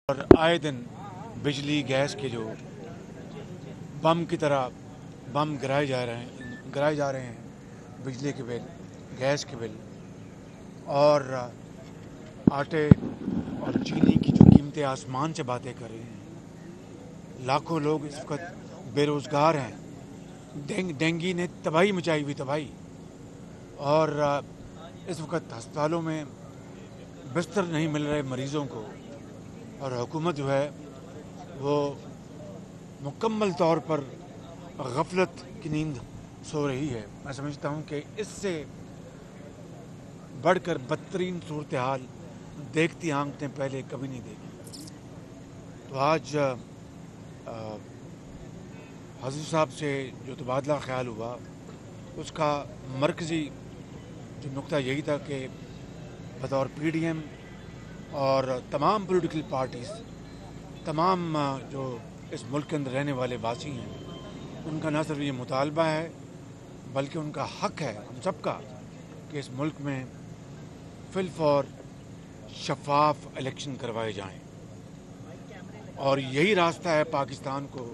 और आए दिन बिजली गैस के जो बम की तरह बम गिराए जा रहे हैं, बिजली के बिल, गैस के बिल और आटे और चीनी की जो कीमतें आसमान से बातें कर रही हैं। लाखों लोग इस वक्त बेरोज़गार हैं। डेंगू ने तबाही मचाई हुई तबाही, और इस वक्त अस्पतालों में बिस्तर नहीं मिल रहे मरीज़ों को, और हुकूमत जो है वो मुकम्मल तौर पर गफलत की नींद सो रही है। मैं समझता हूँ कि इससे बढ़कर बदतरीन सूरत हाल देखती आंखें पहले कभी नहीं देखी। तो आज हज़रत साहब से जो तबादला ख्याल हुआ, उसका मरकज़ी जो नुक्ता यही था कि बतौर PDM और तमाम पॉलिटिकल पार्टीज़, तमाम जो इस मुल्क के अंदर रहने वाले वासी हैं, उनका न सिर्फ ये मुतालबा है बल्कि उनका हक़ है हम सबका कि इस मुल्क में फिल्फ और शफाफ इलेक्शन करवाए जाएं। और यही रास्ता है पाकिस्तान को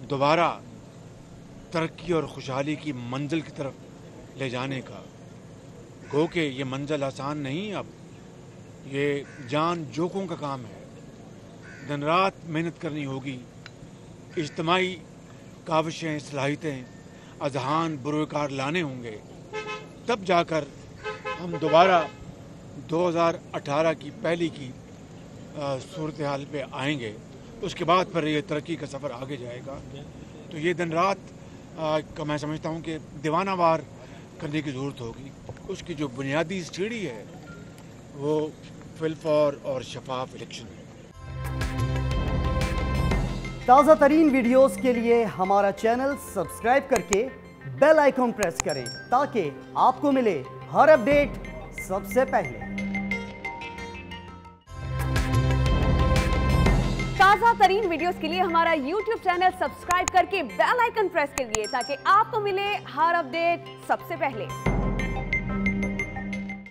दोबारा तरक्की और खुशहाली की मंजिल की तरफ ले जाने का। गो कि ये मंजिल आसान नहीं, अब ये जान जोखों का काम है। दिन रात मेहनत करनी होगी, इज्तिमाई काविशें, सलाहियतें, अजहान, बुरोकार लाने होंगे, तब जाकर हम दोबारा 2018 की पहली की सूरत हाल पे आएंगे। उसके बाद फिर ये तरक्की का सफ़र आगे जाएगा। तो ये दिन रात का मैं समझता हूँ कि दीवानावार करने की ज़रूरत होगी। उसकी जो बुनियादी सीढ़ी है वो फिल्फ और शफाफ इलेक्शन है। ताज़ा तरीन वीडियोस के लिए हमारा चैनल सब्सक्राइब करके बेल आइकॉन प्रेस करें ताकि आपको मिले हर अपडेट सबसे पहले। ताज़ा तरीन वीडियोस के लिए हमारा YouTube चैनल सब्सक्राइब करके बेल आइकन प्रेस करिए ताकि आपको मिले हर अपडेट सबसे पहले।